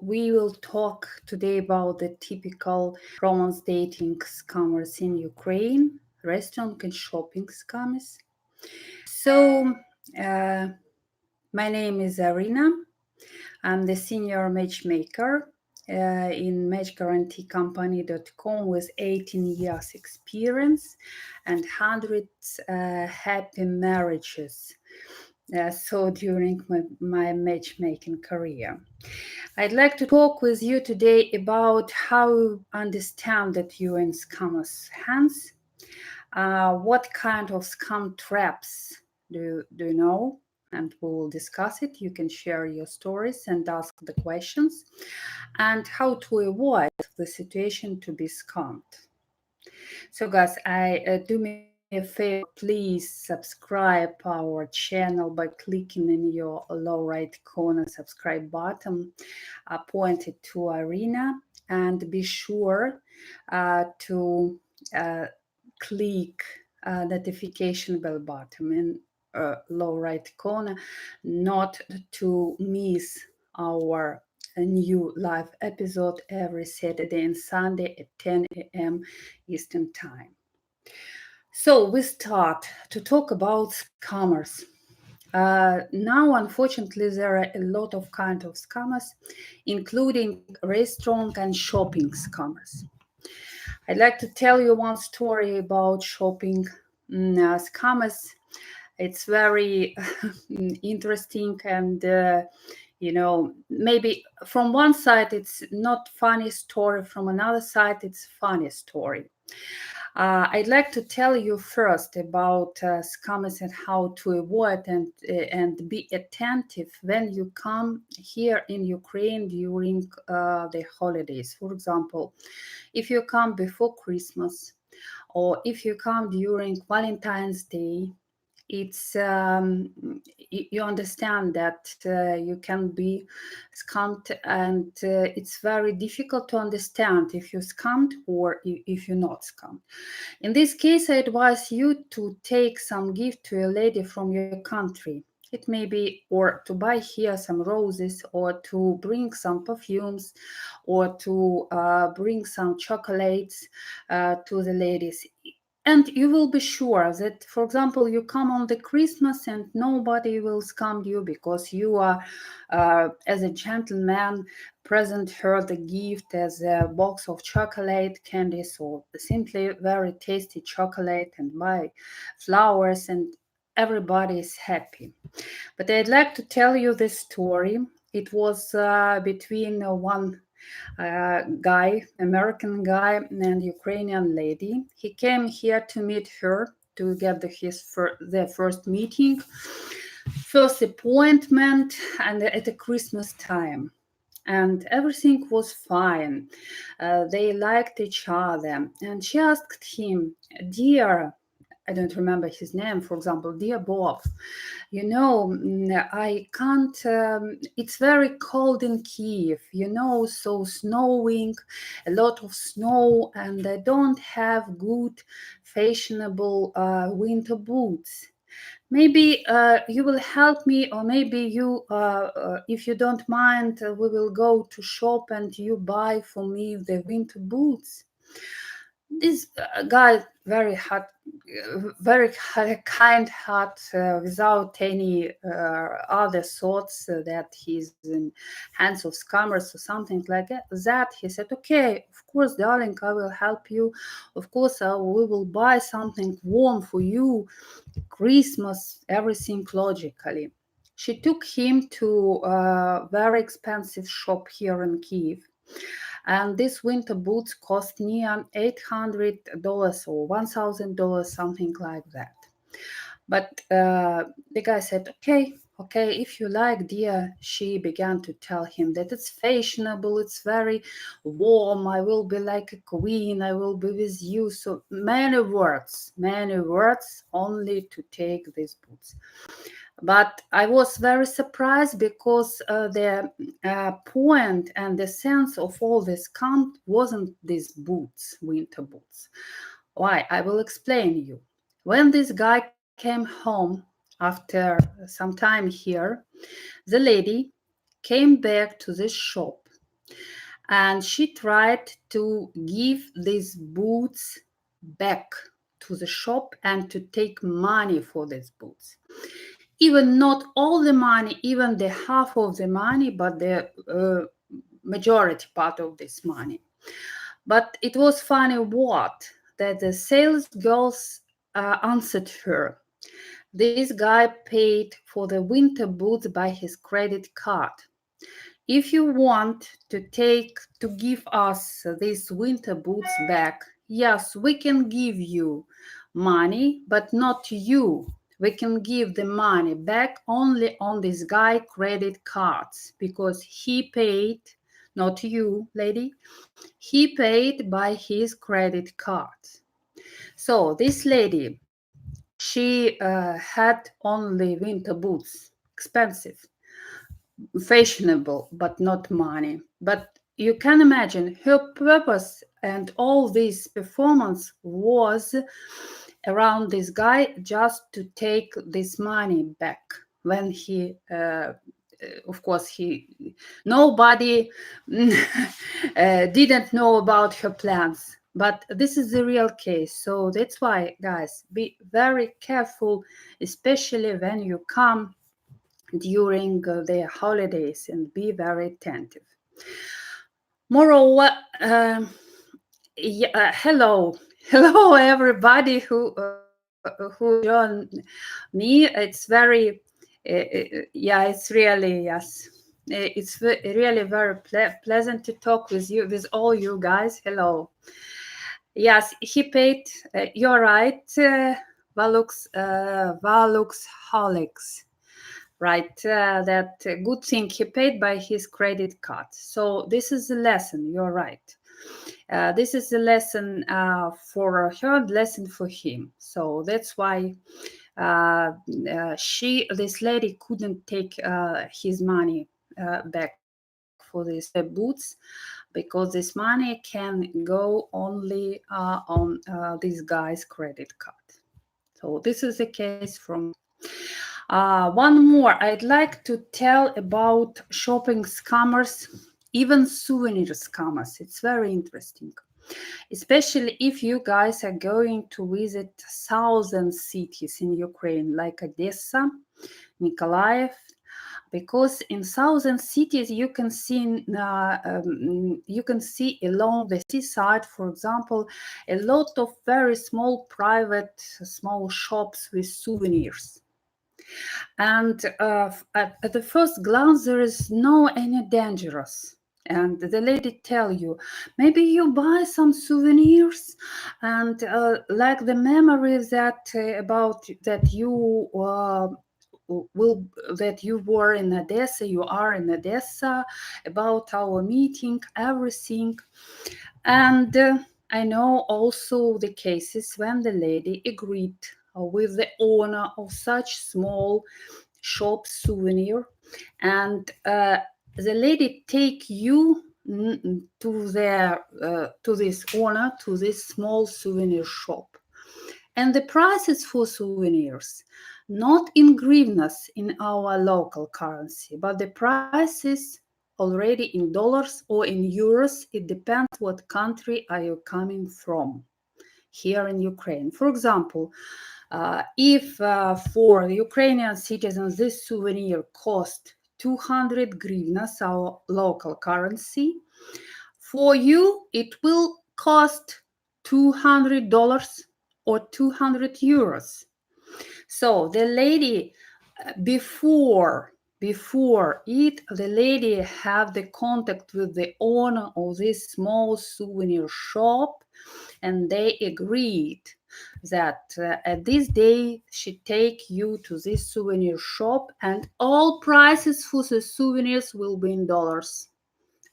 we will talk today about the typical romance dating scammers in Ukraine, restaurant and shopping scammers. So, uh, my name is Irina. I'm the senior matchmaker in Match Guaranty Company.com with 18 years experience and hundreds happy marriages. So during my matchmaking career. I'd like to talk with you today about how you understand that you're in scammers' hands. What kind of scam traps do you know? And we will discuss it. You can share your stories and ask the questions. And how to avoid the situation to be scammed. So guys, do me a favor, please subscribe our channel by clicking in your low right corner subscribe button pointed to Irina, and be sure to click notification bell button in low right corner, not to miss our new live episode every Saturday and Sunday at 10 a.m. Eastern Time. So we start to talk about scammers. Now, unfortunately, there are a lot of kind of scammers, including restaurant and shopping scammers. I'd like to tell you one story about shopping scammers. It's very interesting and maybe from one side it's not funny story, from another side it's funny story. I'd like to tell you first about scammers and how to avoid and be attentive when you come here in Ukraine during the holidays. For example, if you come before Christmas or if you come during Valentine's Day, it's you understand that you can be scammed, and it's very difficult to understand if you're scammed or if you're not scammed. In this case, I advise you to take some gift to a lady from your country. It may be, or to buy here some roses, or to bring some perfumes, or to bring some chocolates to the ladies. And you will be sure that, for example, you come on the Christmas and nobody will scam you because you are, as a gentleman, present her the gift as a box of chocolate candies or simply very tasty chocolate and buy flowers, and everybody is happy. But I'd like to tell you this story. It was between one guy, American guy, and Ukrainian lady. He came here to meet her to get their first meeting, first appointment, and at the Christmas time. And everything was fine. They liked each other. And she asked him, "Dear," I don't remember his name, for example, "Dear Bob, I can't, it's very cold in Kiev, so snowing, a lot of snow, and I don't have good, fashionable winter boots. Maybe you will help me, or maybe you, if you don't mind, we will go to shop and you buy for me the winter boots." This guy very kind heart, without any other thoughts that he's in hands of scammers or something like that. He said, "Okay, of course, darling, I will help you. Of course, we will buy something warm for you. Christmas, everything logically." She took him to a very expensive shop here in Kiev. And these winter boots cost near $800 or $1,000, something like that. But the guy said, okay, if you like, dear." She began to tell him that it's fashionable, it's very warm, I will be like a queen, I will be with you. So many words only to take these boots. But I was very surprised because the point and the sense of all this count wasn't these boots, winter boots. Why? I will explain you. When this guy came home after some time here, the lady came back to this shop and she tried to give these boots back to the shop and to take money for these boots. Even not all the money, even the half of the money, but the majority part of this money. But it was funny that the sales girls answered her. This guy paid for the winter boots by his credit card. If you want to give us these winter boots back, yes, we can give you money, but not you. We can give the money back only on this guy credit cards because he paid, not you, lady, he paid by his credit card. So this lady, she had only winter boots, expensive, fashionable, but not money. But you can imagine her purpose and all this performance was around this guy just to take this money back when he of course he nobody didn't know about her plans, but this is the real case. So that's why, guys, be very careful, especially when you come during the holidays, and be very attentive. Moreover, hello, hello, everybody who joined me. It's very, yeah, it's really, yes, it's really very pleasant to talk with you, with all you guys. Hello. Yes, he paid. You're right, Valux Holics. Right, that good thing, he paid by his credit card. So this is a lesson. You're right. This is a lesson for her, lesson for him. So that's why this lady couldn't take his money back for these boots, because this money can go only on this guy's credit card. So this is the case from. One more, I'd like to tell about shopping scammers, even souvenir scammers. It's very interesting, especially if you guys are going to visit southern cities in Ukraine, like Odessa, Nikolaev, because in southern cities you can see along the seaside, for example, a lot of very small private small shops with souvenirs. And at the first glance, there is no any dangerous. And the lady tell you, maybe you buy some souvenirs, and like the memories that about that you will that you were in Odessa, you are in Odessa, about our meeting, everything. And I know also the cases when the lady agreed with the owner of such small shop souvenir, and the lady take you to this owner, to this small souvenir shop, and the prices for souvenirs not in hryvnias, in our local currency, but the prices already in dollars or in euros. It depends what country are you coming from here in Ukraine. For example, if for the Ukrainian citizens this souvenir cost 200 hryvnias, our local currency, for you it will cost $200 or 200 euros. So the lady, before it, the lady have the contact with the owner of this small souvenir shop, and they agreed that at this day she take you to this souvenir shop, and all prices for the souvenirs will be in dollars,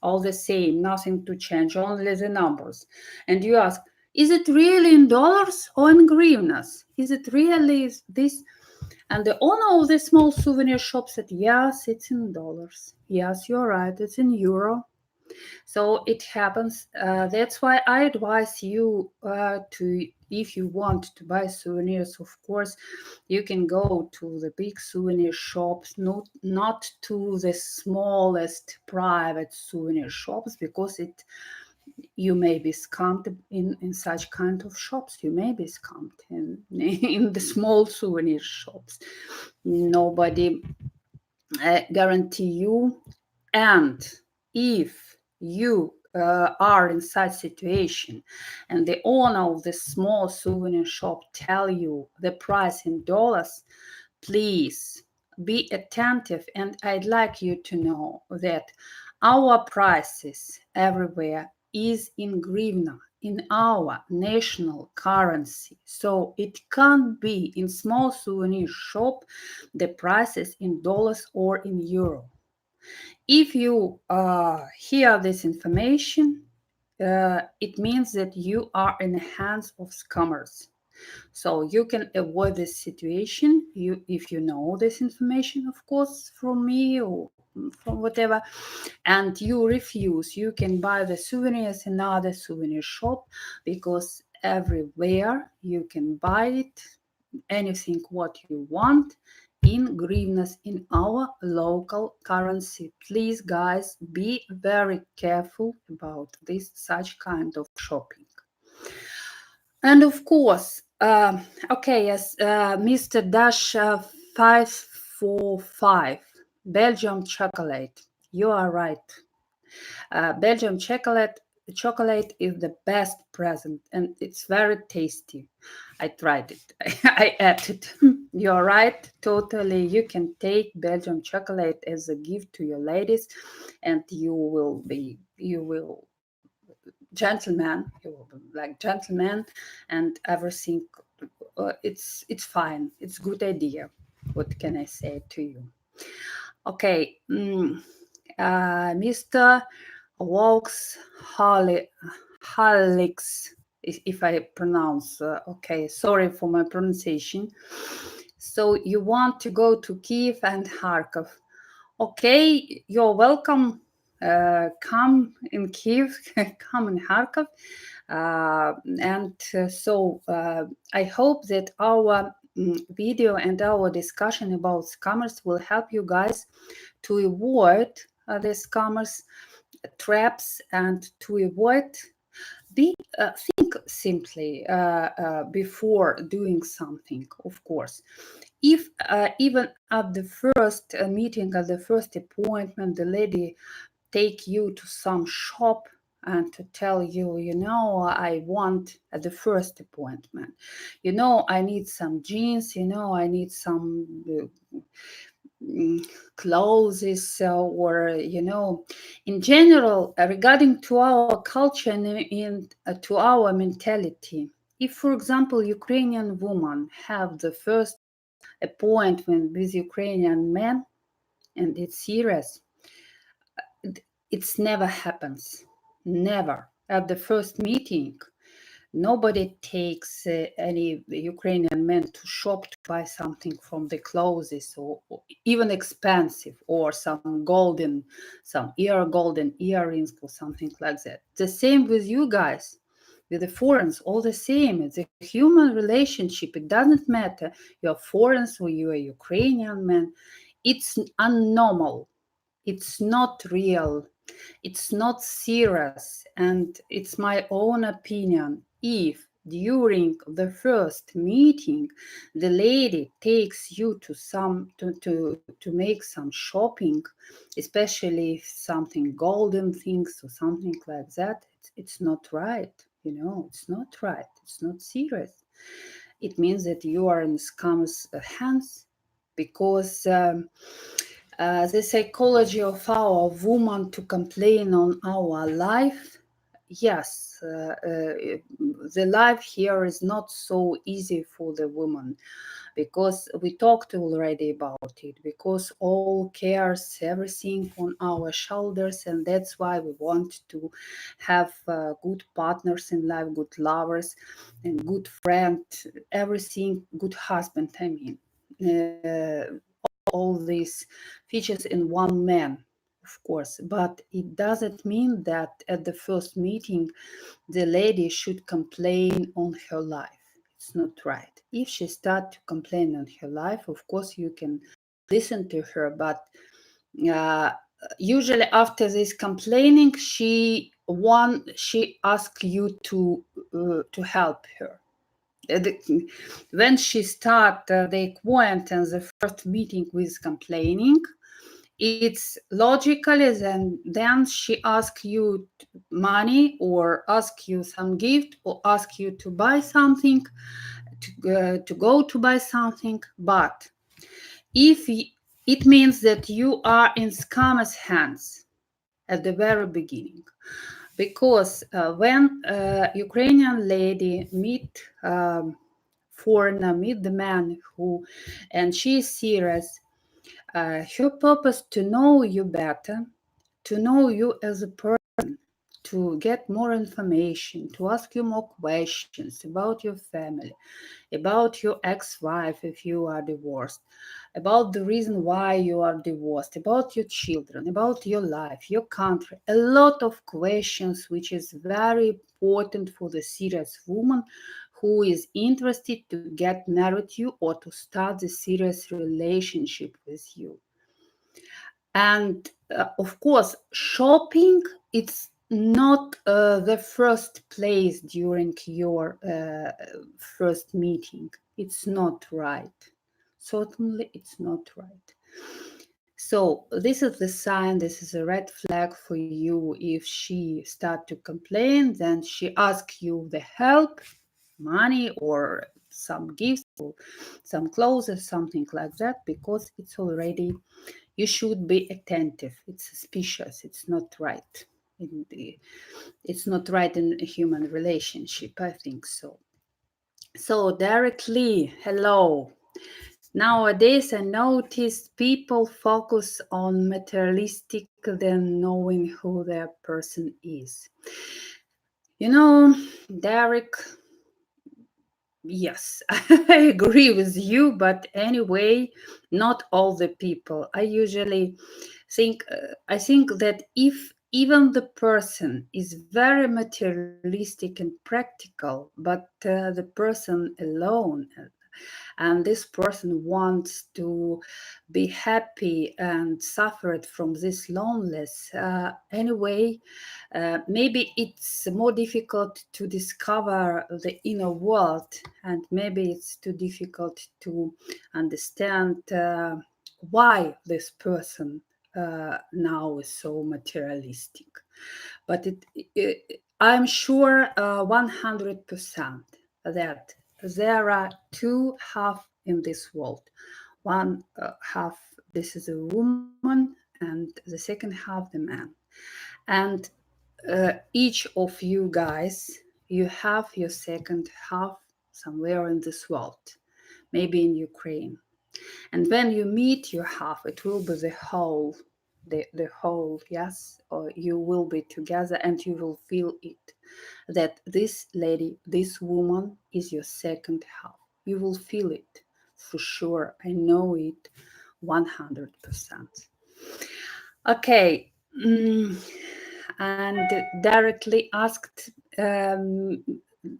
all the same, nothing to change, only the numbers. And you ask, is it really in dollars or in hryvnias? Is it really this? And the owner of the small souvenir shop said, yes, it's in dollars. Yes, you're right, it's in euro. So it happens. That's why I advise you to, if you want to buy souvenirs, of course, you can go to the big souvenir shops, not to the smallest private souvenir shops, because you may be scammed in such kind of shops. You may be scammed in the small souvenir shops. Nobody guarantee you. And if you are in such situation and the owner of the small souvenir shop tell you the price in dollars, please be attentive. And I'd like you to know that our prices everywhere is in hryvnia, in our national currency. So it can't be in small souvenir shop the prices in dollars or in euro. If you hear this information, it means that you are in the hands of scammers. So you can avoid this situation if you know this information, of course, from me or from whatever, and you refuse. You can buy the souvenirs in other souvenir shop, because everywhere you can buy it, anything what you want, in hryvnias, in our local currency. Please, guys, be very careful about this such kind of shopping. And of course, okay, yes, Mr. Dash 545, Belgium chocolate. You are right. Belgium chocolate is the best present, and it's very tasty. I tried it. I ate it. You're right, totally. You can take Belgium chocolate as a gift to your ladies, and you will gentleman, you will be like gentleman, and everything. It's fine. It's good idea. What can I say to you? Okay, Mr. Walks Halix, if I pronounce. Okay, sorry for my pronunciation. So you want to go to Kiev and Kharkov. Okay, you're welcome. Come in Kiev, come in Kharkov. I hope that our video and our discussion about scammers will help you guys to avoid the scammers traps, and to avoid think simply before doing something, of course. If even at the first meeting, at the first appointment, the lady take you to some shop and to tell you, I want at the first appointment, I need some jeans, I need some clothes, or in general, regarding to our culture and to our mentality. If, for example, Ukrainian women have the first appointment with Ukrainian men and it's serious, it's never happens. Never. At the first meeting, nobody takes any Ukrainian men to shop to buy something from the clothes, or even expensive, or some golden earrings or something like that. The same with you guys, with the foreigners, all the same. It's a human relationship. It doesn't matter you're foreigners or you're a Ukrainian man. It's unnormal. It's not real. It's not serious, and it's my own opinion. If during the first meeting the lady takes you to make some shopping, especially something golden things or something like that, it's not right. It's not right. It's not serious. It means that you are in scam's hands, because the psychology of our woman to complain on our life. Yes, the life here is not so easy for the woman, because we talked already about it, because all cares everything on our shoulders, and that's why we want to have good partners in life, good lovers and good friend, everything, good husband, I mean. All these features in one man, of course, but it doesn't mean that at the first meeting the lady should complain on her life. It's not right. If she start to complain on her life, of course you can listen to her, but uh, usually after this complaining, she asks you to help her. When she start the acquaintance, the first meeting with complaining, it's logically then she asks you money or ask you some gift or ask you to buy something, to go to buy something. But if it means that you are in scammer's hands at the very beginning, because when Ukrainian lady meet foreigner, meet the man who, and she is serious, her purpose to know you better, to know you as a person, to get more information, to ask you more questions about your family, about your ex-wife if you are divorced, about the reason why you are divorced, about your children, about your life, your country. A lot of questions, which is very important for the serious woman who is interested to get married to you or to start a serious relationship with you. And of course, shopping, it's not the first place during your first meeting. It's not right. Certainly, it's not right. So this is the sign, this is a red flag for you. If she start to complain, then she asks you the help, money or some gifts or some clothes or something like that, because it's already, you should be attentive. It's suspicious. It's not right. It's not right in a human relationship. I think so. So directly, hello. Nowadays, I noticed people focus on materialistic than knowing who their person is. You know, Derek, yes, I agree with you, but anyway, not all the people. I think that if even the person is very materialistic and practical, but the person alone, and this person wants to be happy and suffered from this loneliness, anyway, maybe it's more difficult to discover the inner world, and maybe it's too difficult to understand why this person now is so materialistic. But I'm sure 100% that there are two halves in this world. One half, this is a woman, and the second half, the man. And each of you guys, you have your second half somewhere in this world, maybe in Ukraine. And when you meet your half, it will be the whole, the whole, yes, or you will be together and you will feel it, that this lady, this woman is your second half. You will feel it for sure. I know it 100%. Okay. And directly asked, um,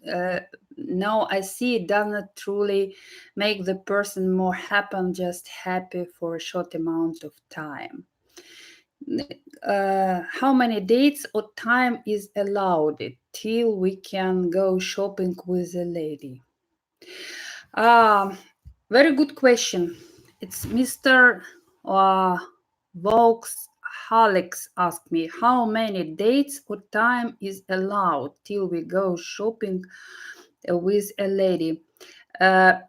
uh, no, I see it does not truly make the person more happy, just happy for a short amount of time. How many dates or time is allowed till we can go shopping with a lady? Very good question. It's Mr. Vaux Alex asked me how many dates or time is allowed till we go shopping with a lady. Uh,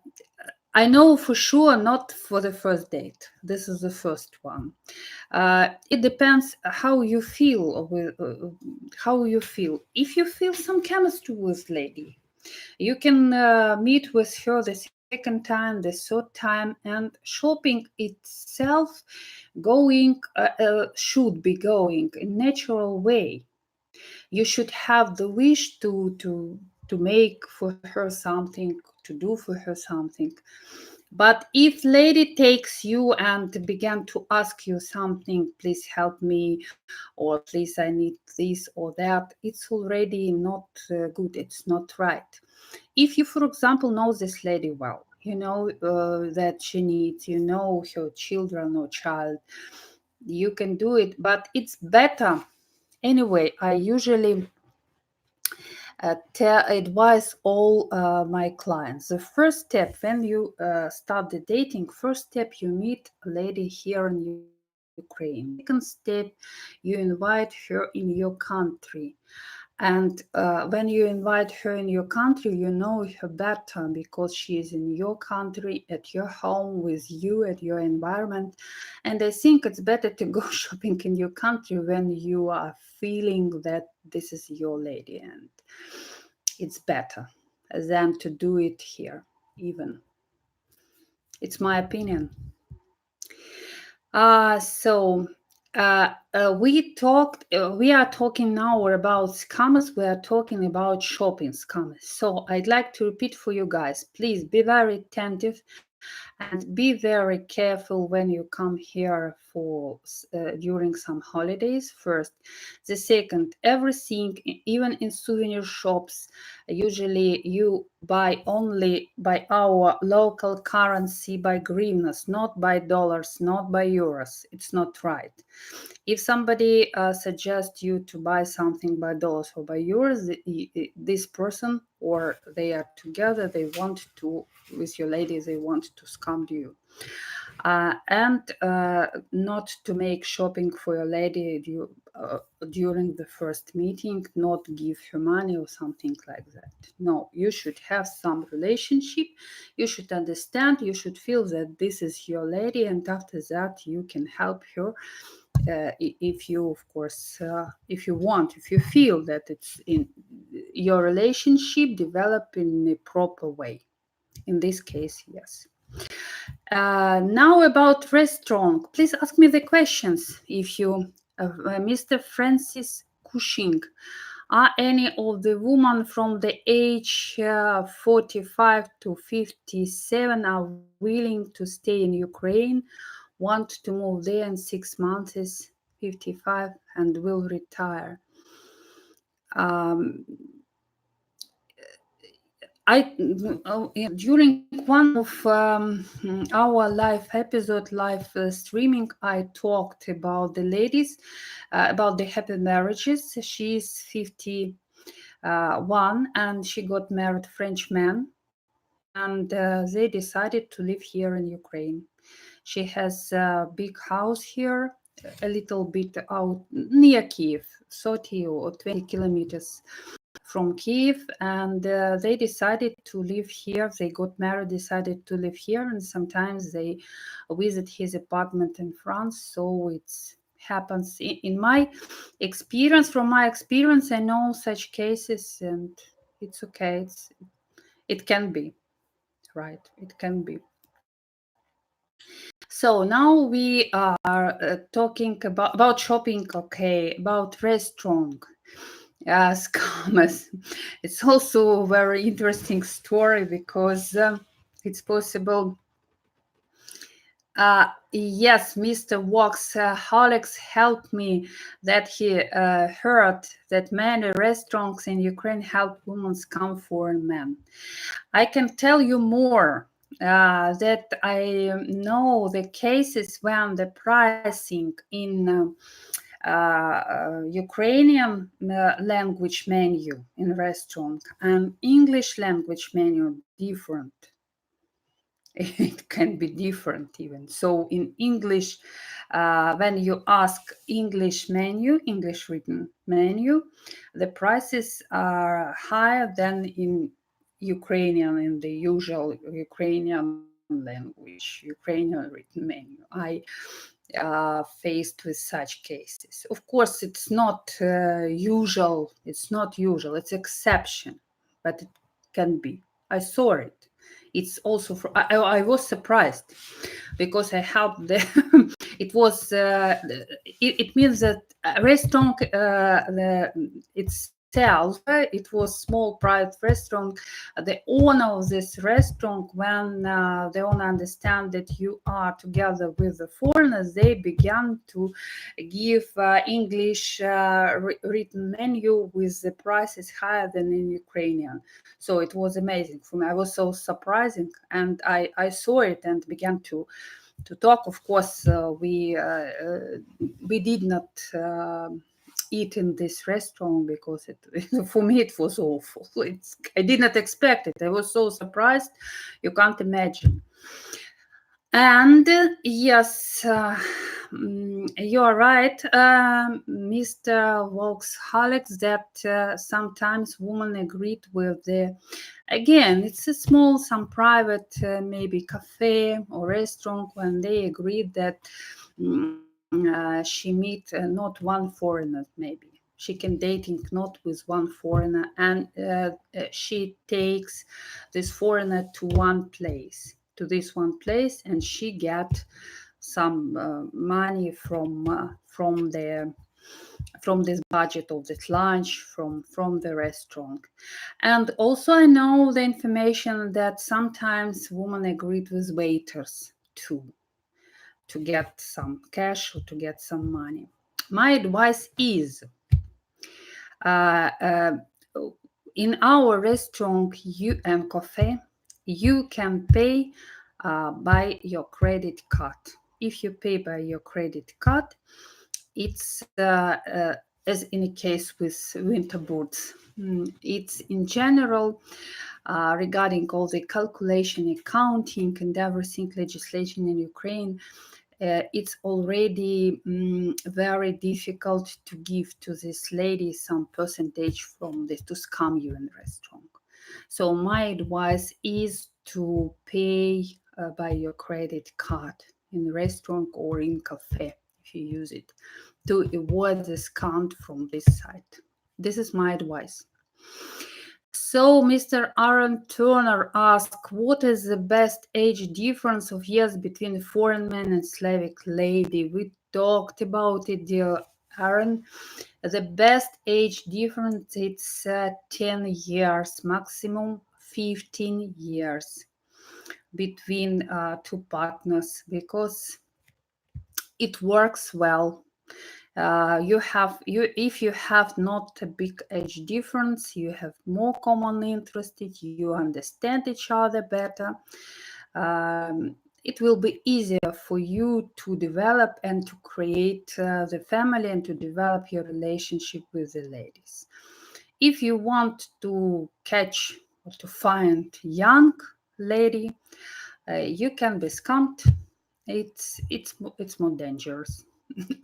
I know for sure not for the first date. This is the first one. It depends how you feel with how you feel. If you feel some chemistry with lady, you can meet with her the second time, the third time, and shopping itself going should be going in natural way. You should have the wish to make for her something, to do for her something. But if lady takes you and began to ask you something, please help me, or please I need this or that, it's already not good. It's not right. If you, for example, know this lady well, you know that she needs, you know her children or child, you can do it. But it's better anyway. I usually advise all my clients. The first step when you start the dating, first step you meet a lady here in Ukraine. Second step you invite her in your country. And when you invite her in your country, you know her better because she is in your country, at your home, with you, at your environment. And I think it's better to go shopping in your country when you are feeling that this is your lady, and it's better than to do it here, even. It's my opinion. So we are talking now about scammers. We are talking about shopping scammers. So I'd like to repeat for you guys, please be very attentive and be very careful when you come here for during some holidays. First, the second, everything, even in souvenir shops, usually you buy only by our local currency, by hryvnias, not by dollars, not by euros. It's not right. If somebody suggests you to buy something by dollars or by euros, this person, or they are together, they want to, with your lady, they want to scam you. And not to make shopping for your lady during the first meeting, not give her money or something like that. No, you should have some relationship. You should understand, you should feel that this is your lady, and after that you can help her. If you, of course, if you want, if you feel that it's in your relationship develop in a proper way. In this case, yes. Now about restaurant. Please ask me the questions. If you, Mr. Francis Cushing, are any of the women from the age 45 to 57 are willing to stay in Ukraine, want to move there in 6 months, 55, and will retire? During one of our live episode, live streaming, I talked about the ladies, about the happy marriages. She's 51 and she got married French man, and they decided to live here in Ukraine. She has a big house here, a little bit out near Kiev, 30 or 20 kilometers from Kiev, and they decided to live here. They got married, decided to live here, and sometimes they visit his apartment in France. So it happens. In my experience, from my experience, I know such cases, and it's okay. It can be, right? It can be. So now we are talking about shopping, okay, about restaurant. Scammers. It's also a very interesting story because it's possible. Yes, Mr. Wax, Alex helped me that he heard that many restaurants in Ukraine help women scam foreign men. I can tell you more. That I know the cases when the pricing in Ukrainian language menu in restaurant and English language menu different. It can be different even. So in English, when you ask English menu, English written menu, the prices are higher than in Ukrainian, in the usual Ukrainian language, Ukrainian written menu. I faced with such cases. Of course, it's not usual. It's not usual. It's exception, but it can be. I saw it. It's also for. I was surprised because I helped them. It was. It means that restaurant. It's itself, it was small private restaurant. The owner of this restaurant, when the owner understand that you are together with the foreigners, they began to give English written menu with the prices higher than in Ukrainian. So it was amazing for me. I was so surprising, and I saw it and began to talk. Of course, we did not eat in this restaurant because for me it was awful. I did not expect it. I was so surprised, you can't imagine. And yes, you're right, Mr. Volkshallex, that sometimes women agreed with the, again, it's a small, some private, maybe cafe or restaurant, when they agreed that she meet not one foreigner, maybe. She can dating not with one foreigner, and she takes this foreigner to one place, to this one place, and she get some money from this budget of this lunch from the restaurant. And also I know the information that sometimes women agreed with waiters too, to get some cash or to get some money. My advice is, uh, uh, in our restaurant and cafe, you can pay by your credit card. If you pay by your credit card, it's as in a case with winter boots. It's in general, regarding all the calculation, accounting, and everything, legislation in Ukraine, it's already very difficult to give to this lady some percentage from this to scam you in restaurant. So my advice is to pay by your credit card in restaurant or in cafe if you use it, to avoid the scam from this site. This is my advice. So Mr. Aaron Turner asked, what is the best age difference of years between a foreign man and Slavic lady? We talked about it, dear Aaron. The best age difference, it's 10 years, maximum 15 years between two partners, because it works well. If you have not a big age difference, you have more common interests, you understand each other better. It will be easier for you to develop and to create the family and to develop your relationship with the ladies. If you want to catch or to find young lady, you can be scammed. It's more dangerous.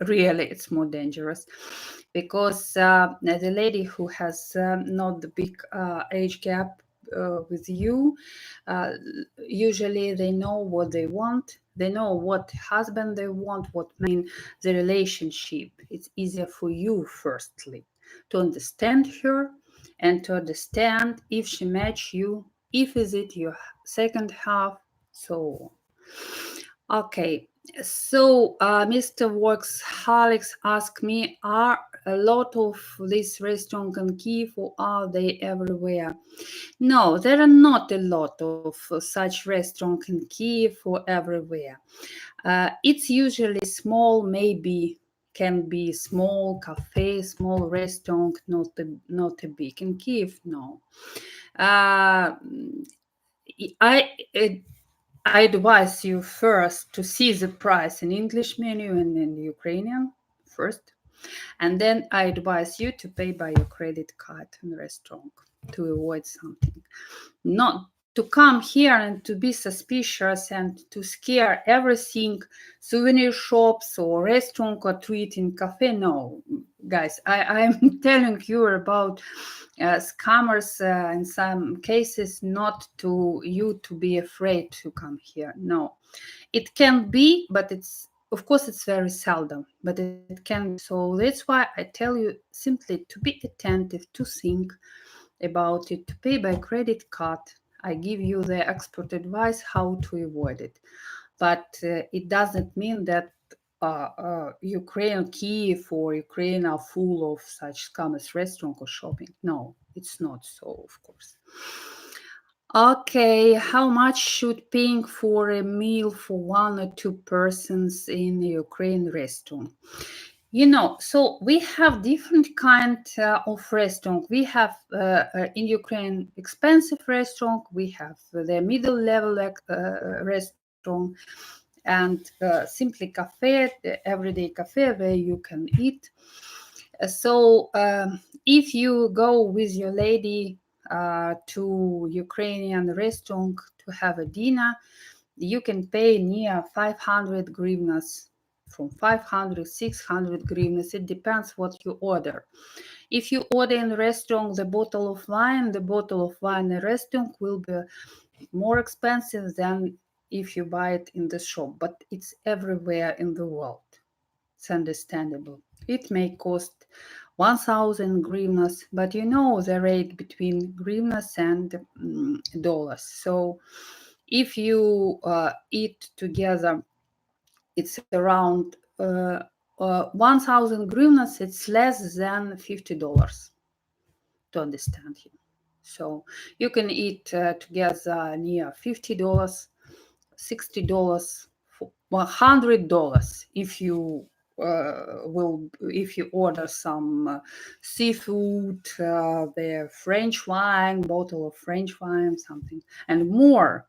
Really, it's more dangerous, because the lady who has not the big age gap with you, uh, usually they know what they want. They know what husband they want, what mean the relationship. It's easier for you, firstly, to understand her and to understand if she match you, if is it your second half, so okay. So Mr. Works Alex asked me, are a lot of these restaurants in Kiev, or are they everywhere? No, there are not a lot of such restaurants in Kiev or everywhere. It's usually small, maybe can be small cafe, small restaurant, not a big. In Kiev, no. Uh, I advise you first to see the price in English menu and in Ukrainian first. And then I advise you to pay by your credit card in restaurant to avoid something. Not to come here and to be suspicious and to scare everything, souvenir shops or restaurant or treat in cafe. No, guys, I'm telling you about scammers in some cases, not to you to be afraid to come here. No, it can be, but it's, of course, it's very seldom, but it can be. So that's why I tell you simply to be attentive, to think about it, to pay by credit card. I give you the expert advice how to avoid it, but it doesn't mean that Ukraine, Kiev or Ukraine are full of such scammers restaurant or shopping. No, it's not so, of course. Okay, how much should paying for a meal for one or two persons in a Ukraine restaurant? So we have different kind of restaurant. We have in Ukraine expensive restaurant. We have the middle level restaurant, and simply cafe, the everyday cafe where you can eat. So if you go with your lady to Ukrainian restaurant to have a dinner, you can pay near 500 hryvnias, from 500, 600 hryvnias. It depends what you order. If you order in restaurant the bottle of wine in restaurant will be more expensive than if you buy it in the shop, but it's everywhere in the world. It's understandable. It may cost 1000 hryvnias, but you know the rate between hryvnias and dollars. So if you eat together, it's around 1000 hryvnias. It's less than $50 to understand you. So you can eat together near $50, $60, $100 if you order some seafood, the French wine, bottle of French wine, something, and more.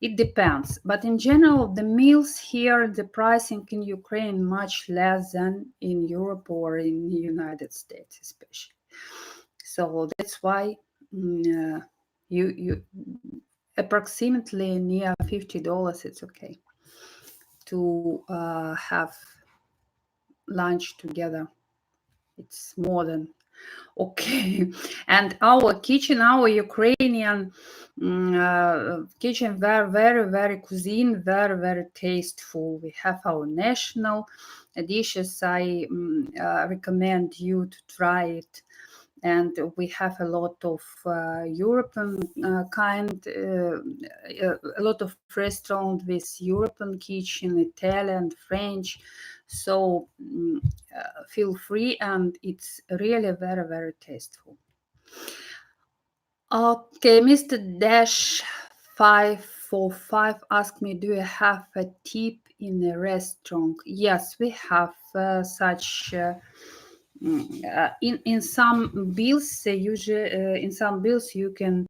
It depends, but in general, the meals here, the pricing in Ukraine much less than in Europe or in the United States, especially. So that's why you approximately near $50. It's okay to have lunch together. It's more than okay. And our kitchen, our Ukrainian kitchen, very, very, very cuisine, very, very tasteful. We have our national dishes. I recommend you to try it. And we have a lot of European a lot of restaurants with European kitchen, Italian, French. So feel free, and it's really very, very tasteful. Okay, Mr. Dash 545 asked me, do you have a tip in a restaurant? Yes, we have such. In some bills, usually in some bills you can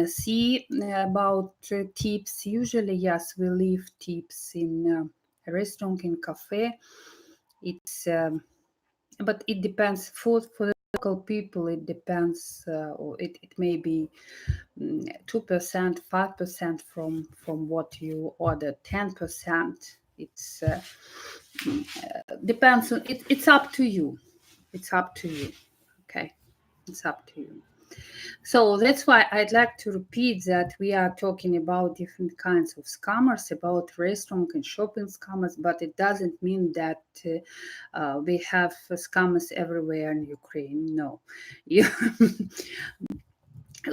see about tips. Usually, yes, we leave tips in a restaurant, in cafe. It's but it depends. For the local people, it depends, or it may be 2%, 5% from what you order, 10%. It's depends on it. It's up to you. It's up to you. Okay, it's up to you. So that's why I'd like to repeat that we are talking about different kinds of scammers, about restaurant and shopping scammers, but it doesn't mean that we have scammers everywhere in Ukraine. No.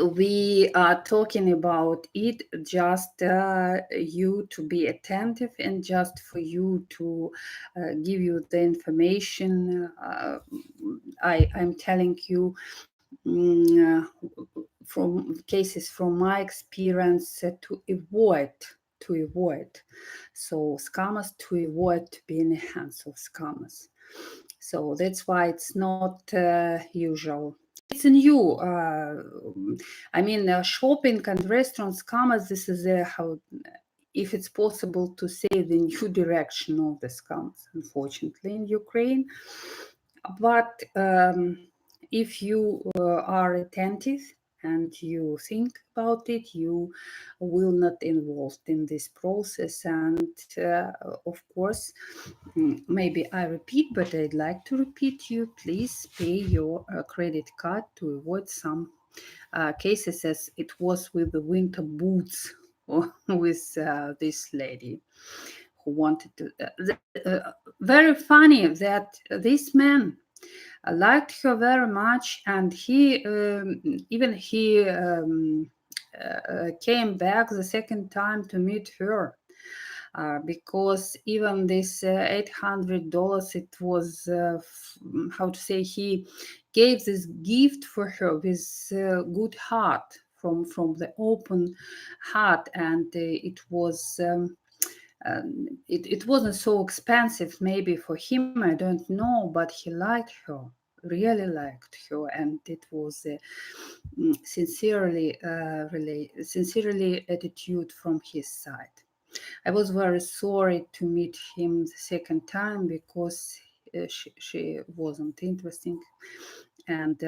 We are talking about it just you to be attentive and just for you to give you the information. I'm telling you from cases from my experience to avoid so scammers, to avoid to be in the hands of scammers. So that's why it's not usual. It's a new shopping and restaurant scammers. This is how, if it's possible to say, the new direction of the scams, unfortunately, in Ukraine. But if you are attentive and you think about it, you will not involved in this process. And of course, maybe I repeat, but I'd like to repeat you, please pay your credit card to avoid some cases, as it was with the winter boots with this lady who wanted to. Very funny that this man liked her very much, and he came back the second time to meet her. because even this $800, it was, how to say, he gave this gift for her with good heart, from the open heart, and it wasn't so expensive maybe for him, I don't know, but he liked her, really liked her, and it was sincerely attitude from his side. I was very sorry to meet him the second time because she wasn't interesting, and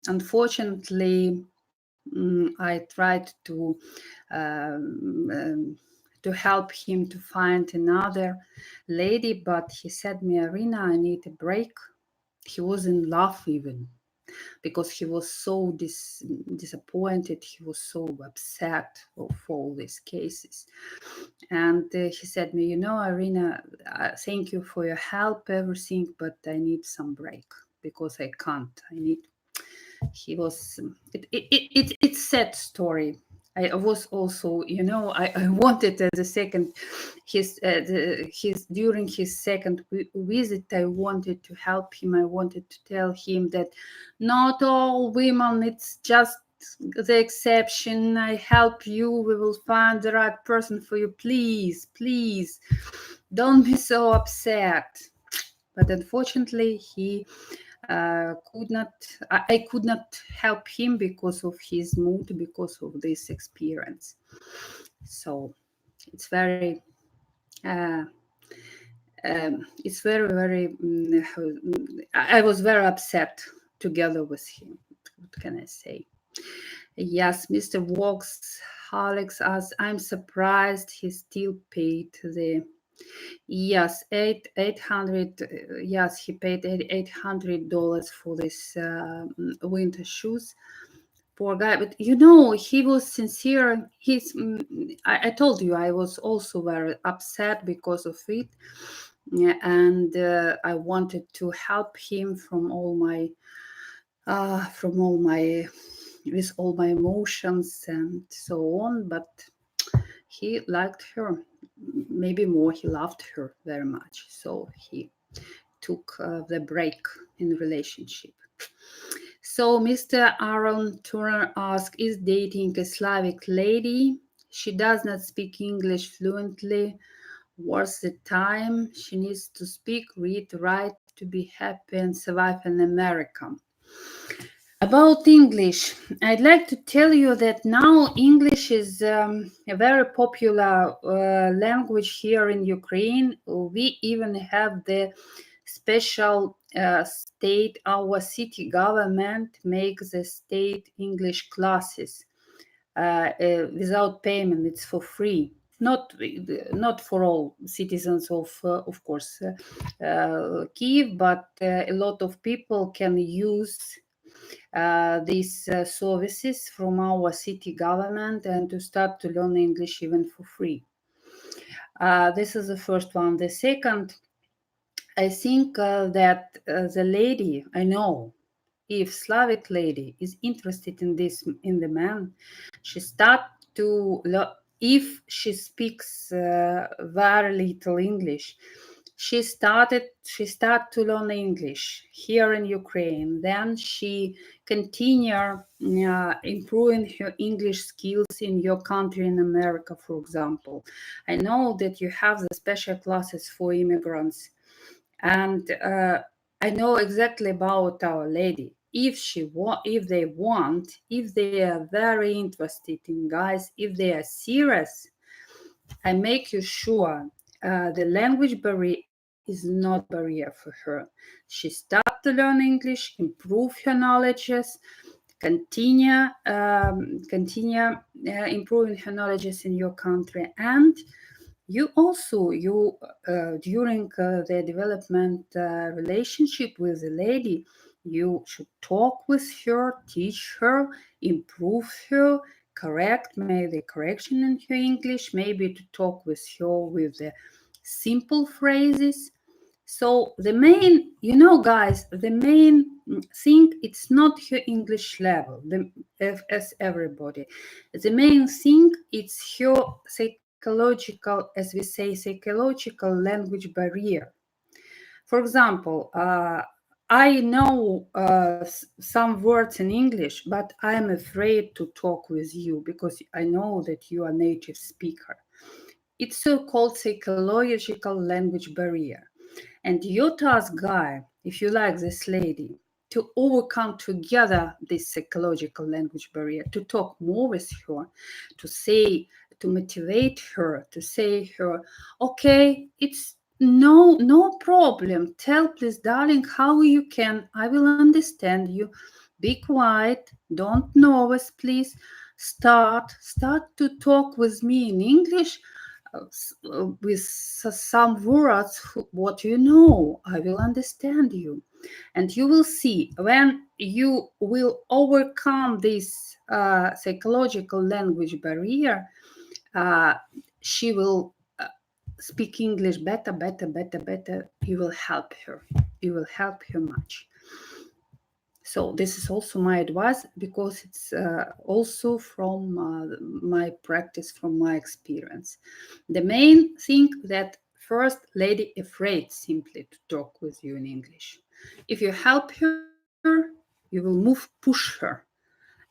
unfortunately, I tried um, um, to help him to find another lady, but he said me, Irina, I need a break. He was in love even, because he was so disappointed, he was so upset of all these cases. And he said me, Irina, thank you for your help, everything, but I need some break because I can't. I need. He was. It's sad story. I was also, I wanted the second, his during his second visit, I wanted to help him. I wanted to tell him that not all women, it's just the exception. I help you. We will find the right person for you. Please, please, don't be so upset. But unfortunately, he could not. I could not help him because of his mood, because of this experience. So it's very. Uh, it's very, very. I was very upset together with him. What can I say? Yes, Mr. Walks, Alex asks, I'm surprised he still paid the. Yes, 800. Yes, he paid $800 for this winter shoes. Poor guy, but he was sincere. I told you I was also very upset because of it. Yeah, and I wanted to help him from all my with all my emotions and so on. But he liked her, maybe more. He loved her very much, so he took the break in relationship. So Mr. Aaron Turner asks, is dating a Slavic lady? She does not speak English fluently. What's the time? She needs to speak, read, write to be happy and survive in America. About English, I'd like to tell you that now English is a very popular language here in Ukraine. We even have the special state, our city government makes the state English classes without payment. It's for free. Not for all citizens of course, Kiev, but a lot of people can use these services from our city government and to start to learn English even for free. This is the first one. The second, I think that the lady, I know, if Slavic lady is interested in the man, she start to if she speaks very little English, she start to learn English here in Ukraine. Then she continue improving her English skills in your country, in America, for example. I know that you have the special classes for immigrants, and I know exactly about Our Lady. If they are very interested in guys, if they are serious, I make you sure the language barrier is not barrier for her. She start to learn English, improve her knowledges, continue improving her knowledges in your country, and you during the development relationship with the lady, you should talk with her, teach her, improve her, correct, make the correction in her English, maybe to talk with her with the simple phrases. So the main, guys, the main thing, it's not her English level, as everybody. The main thing, it's her psychological, as we say, psychological language barrier. For example, I know some words in English, but I'm afraid to talk with you because I know that you are native speaker. It's so-called psychological language barrier. And your task, guy, if you like this lady, to overcome together this psychological language barrier, to talk more with her, to say, to motivate her, to say her, okay, it's no problem. Tell please, darling, how you can. I will understand you. Be quiet. Don't nervous, please. Start to talk with me in English with some words what you know. I will understand you, and you will see when you will overcome this psychological language barrier. uh, she will speak English better. You will help her. You will help her much. So this is also my advice because it's also from my practice, from my experience. The main thing that first lady afraid simply to talk with you in English. If you help her, you will push her,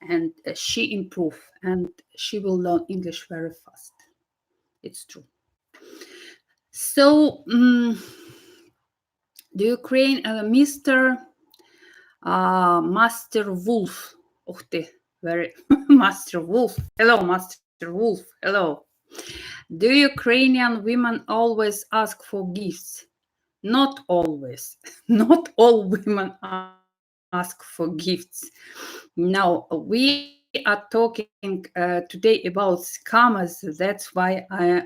and she improve, and she will learn English very fast. It's true. So the Ukraine Mr. Master Wolf. Ух ты, very Master Wolf. Hello, Master Wolf. Hello. Do Ukrainian women always ask for gifts? Not always. Not all women ask for gifts. Now, we are talking today about scammers. That's why I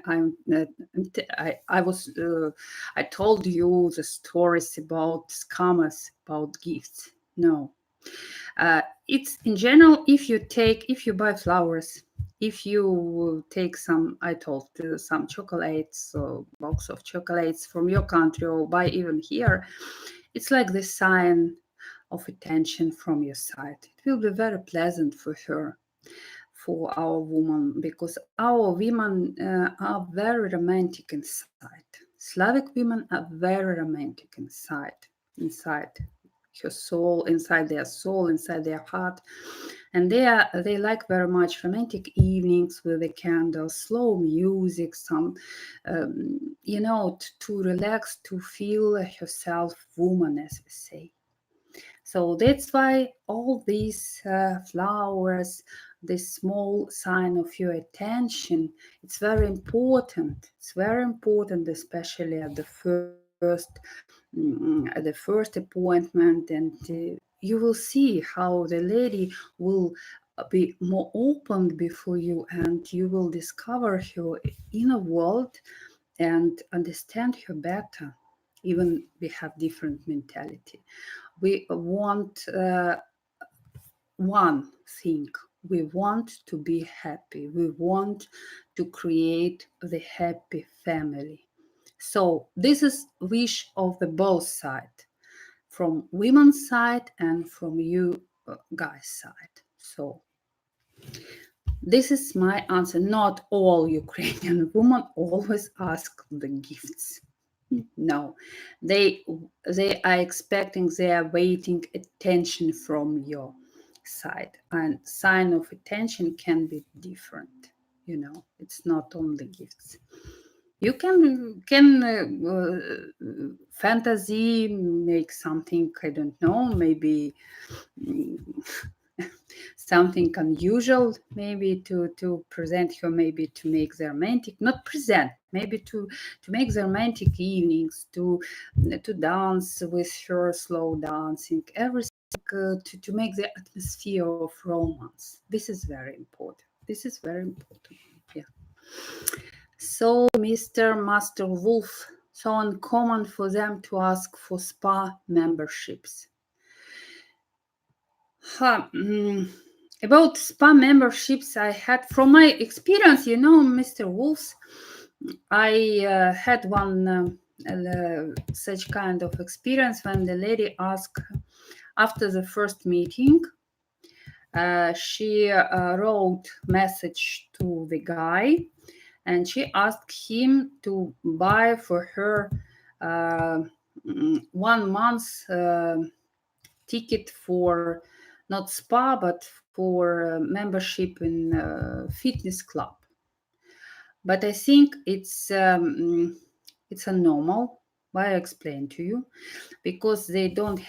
told you the stories about scammers, about gifts. No, it's in general, if you buy flowers, if you take some, I told some chocolates or box of chocolates from your country or buy even here, it's like the sign of attention from your side. It will be very pleasant for her, for our woman, because our women are very romantic inside. Slavic women are very romantic inside her soul, inside their soul, inside their heart. And they like very much romantic evenings with the candles, slow music, some to relax, to feel herself woman, as we say. So that's why all these flowers, this small sign of your attention, it's very important. It's very important, especially at the first appointment, and you will see how the lady will be more open before you, and you will discover her inner world and understand her better. Even we have different mentality. We want one thing. We want to be happy. We want to create the happy family. So this is wish of the both side, from women's side and from you guys side. So this is my answer. Not all Ukrainian women always ask the gifts. No, they are expecting, they are waiting attention from your side, and sign of attention can be different. It's not only gifts. You can fantasy, make something, I don't know, maybe something unusual, maybe to present her, maybe to make the romantic, not present, maybe to make the romantic evenings, to dance with her, slow dancing, everything, to make the atmosphere of romance. This is very important. This is very important. Yeah. So, Mr. Master Wolf, so uncommon for them to ask for spa memberships. About spa memberships, I had, from my experience, Mr. Wolves, I had one such kind of experience when the lady asked after the first meeting. She wrote message to the guy, and she asked him to buy for her 1 month ticket for not spa but for membership in fitness club. But I think it's a normal. Why I explain to you, because they don't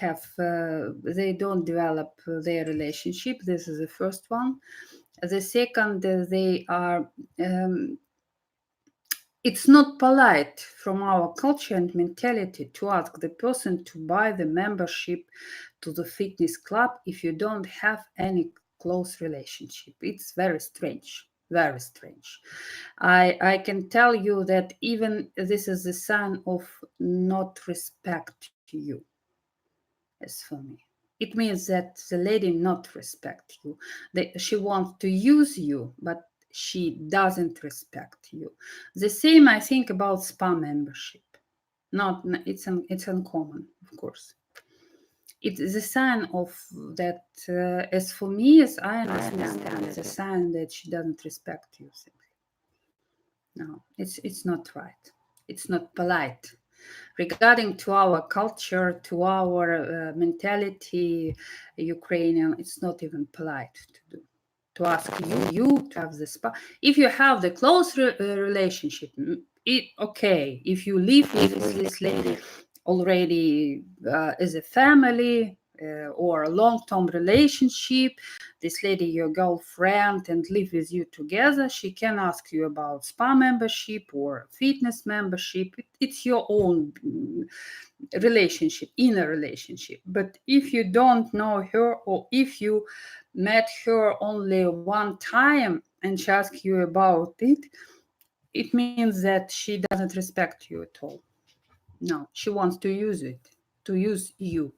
develop their relationship. This is the first one. The second, they are. It's not polite from our culture and mentality to ask the person to buy the membership to the fitness club if you don't have any close relationship. It's very strange, very strange. I can tell you that even this is a sign of not respect to you, as for me. It means that the lady not respect you. She wants to use you, but she doesn't respect you. The same I think about spa membership. Not it's uncommon, of course. It is a sign of that. As for me, as I understand, it's a sign that she doesn't respect you. Simply. No, it's not right. It's not polite. Regarding to our culture, to our mentality, Ukrainian, it's not even polite to do. To ask you to have the spa. If you have the close relationship, okay. If you live with this lady already as a family or a long-term relationship, this lady your girlfriend and live with you together, she can ask you about spa membership or fitness membership. It's your own relationship, inner relationship. But if you don't know her, or if you met her only one time and she asks you about it, it means that she doesn't respect you at all. No, she wants to use it, to use you.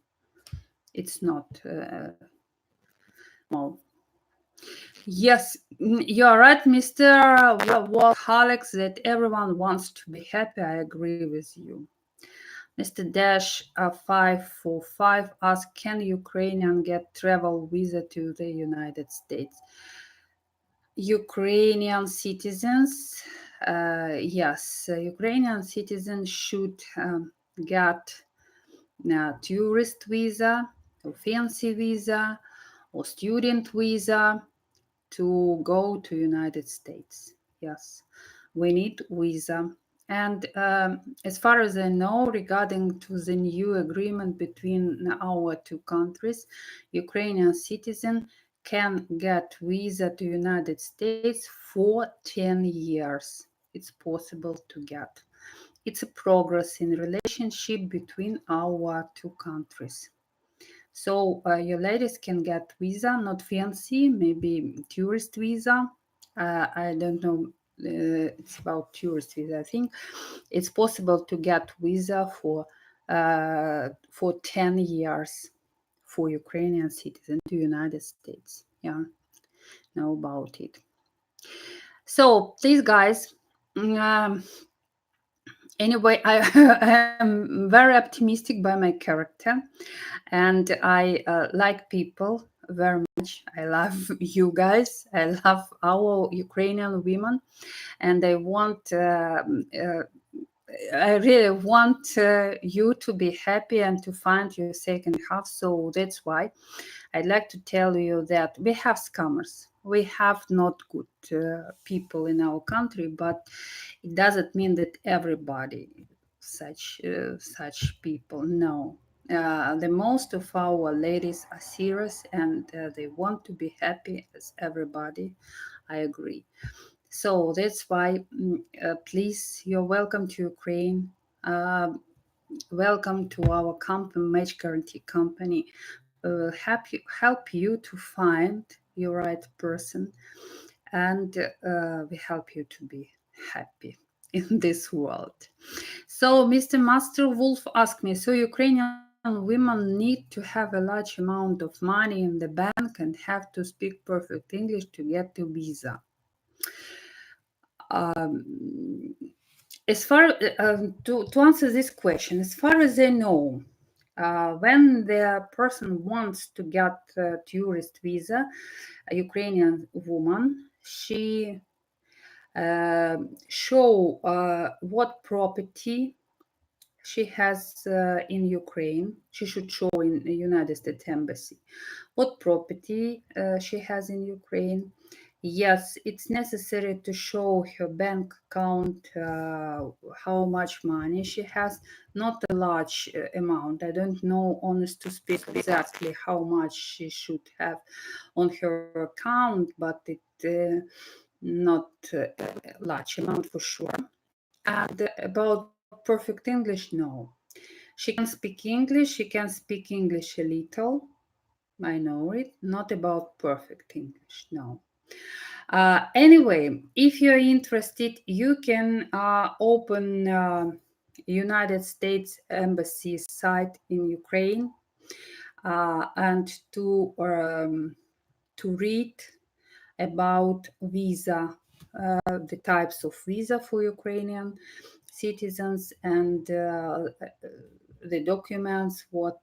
It's not well. Yes, you're right, Mr. Workaholics, that everyone wants to be happy. I agree with you. Mr. Dash 545 asks, can Ukrainian get travel visa to the United States? Ukrainian citizens, yes, Ukrainian citizens should get tourist visa or fancy visa or student visa to go to United States. Yes, we need visa. And as far as I know, regarding to the new agreement between our two countries, Ukrainian citizen can get visa to United States for 10 years. It's possible to get. It's a progress in relationship between our two countries. So your ladies can get visa, not fancy, maybe tourist visa. I don't know. It's about tourist visa. I think it's possible to get visa for 10 years for Ukrainian citizens to United States. Yeah, know about it. So these guys. Anyway, I am very optimistic by my character, and I like people very much. I love you guys. I love our Ukrainian women, and I really want you to be happy and to find your second half. So that's why I'd like to tell you that we have scammers. We have not good people in our country, but it doesn't mean that everybody such people. No, the most of our ladies are serious and they want to be happy as everybody. I agree. So that's why, please, you're welcome to Ukraine. Welcome to our company, Match Guaranty Company. We will help you to find your right person, and we help you to be happy in this world. So, Mr. Master Wolf asked me, so Ukrainian women need to have a large amount of money in the bank and have to speak perfect English to get the visa. As far to answer this question, as far as I know, when the person wants to get a tourist visa, a Ukrainian woman, she show what property she has in Ukraine. She should show in the United States Embassy what property she has in Ukraine. Yes, it's necessary to show her bank account, how much money she has, not a large amount. I don't know, honest to speak, exactly how much she should have on her account, but it not a large amount for sure. And about perfect English, no. She can speak English, she can speak English a little. I know it, not about perfect English, no. Anyway, if you're interested, you can open United States Embassy site in Ukraine and to read about visa, the types of visa for Ukrainian citizens and the documents, what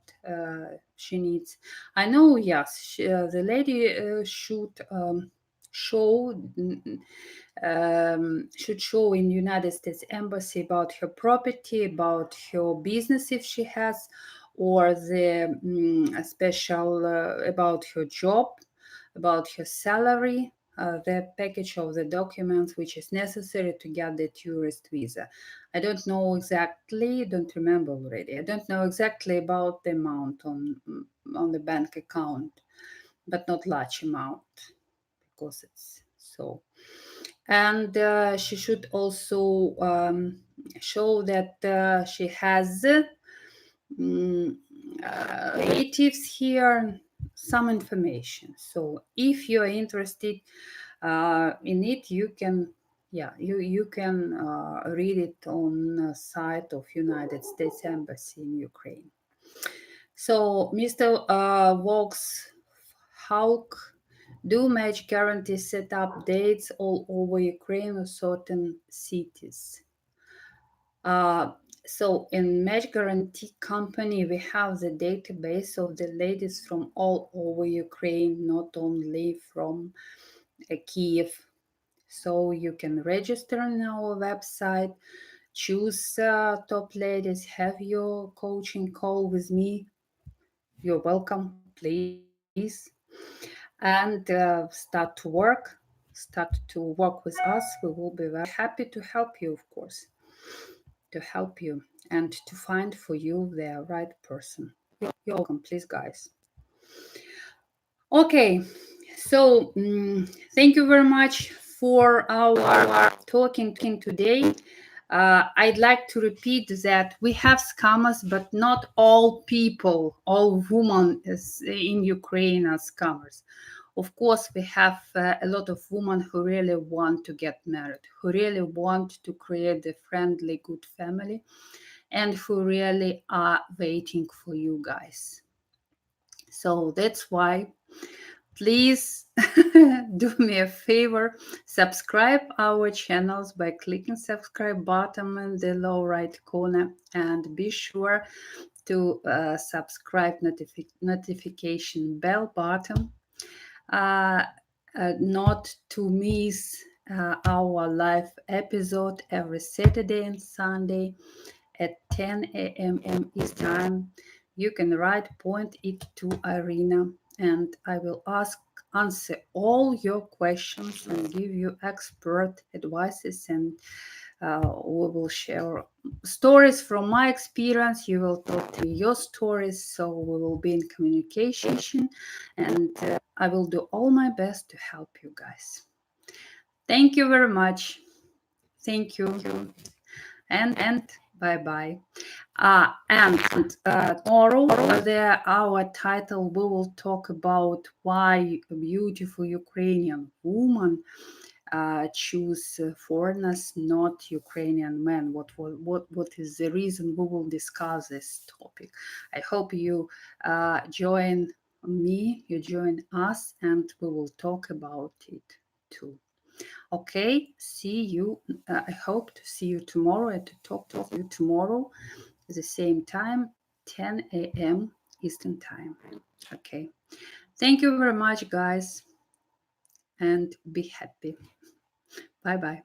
she needs. I know, yes, the lady show should show in United States Embassy about her property, about her business if she has, or the special about her job, about her salary, the package of the documents which is necessary to get the tourist visa. I don't know exactly, don't remember already. I don't know exactly about the amount on the bank account, but not large amount because it's so. And she should also show that she has relatives here, some information. So if you're interested in it, you can, yeah, you can read it on the site of United States Embassy in Ukraine. So Mr. Vox Hulk, do Match Guarantee set up dates all over Ukraine or certain cities? So in Match Guarantee Company, we have the database of the ladies from all over Ukraine, not only from Kiev. So you can register on our website, choose top ladies, have your coaching call with me. You're welcome, please. And start to work with us. We will be very happy to help you, of course, to help you and to find for you the right person. You're welcome, please, guys. Okay, so thank you very much for our talking today. I'd like to repeat that we have scammers, but not all people, all women in Ukraine are scammers. Of course, we have a lot of women who really want to get married, who really want to create a friendly, good family, and who really are waiting for you guys. So that's why, please do me a favor, subscribe our channels by clicking subscribe button in the lower right corner, and be sure to subscribe notification bell button, not to miss our live episode every Saturday and Sunday at 10 a.m. Eastern Time. You can point it to Irina, and I will answer all your questions and give you expert advices, and we will share stories from my experience. You will talk to your stories, so we will be in communication, and I will do all my best to help you guys. Thank you very much. Thank you. And bye-bye. And tomorrow, our title, we will talk about why a beautiful Ukrainian woman choose foreigners, not Ukrainian men. What is the reason? We will discuss this topic. I hope you join me, you join us, and we will talk about it too. Okay, see you. I hope to see you tomorrow and to talk to you tomorrow at the same time, 10 a.m. Eastern Time. Okay. Thank you very much, guys, and be happy. Bye-bye.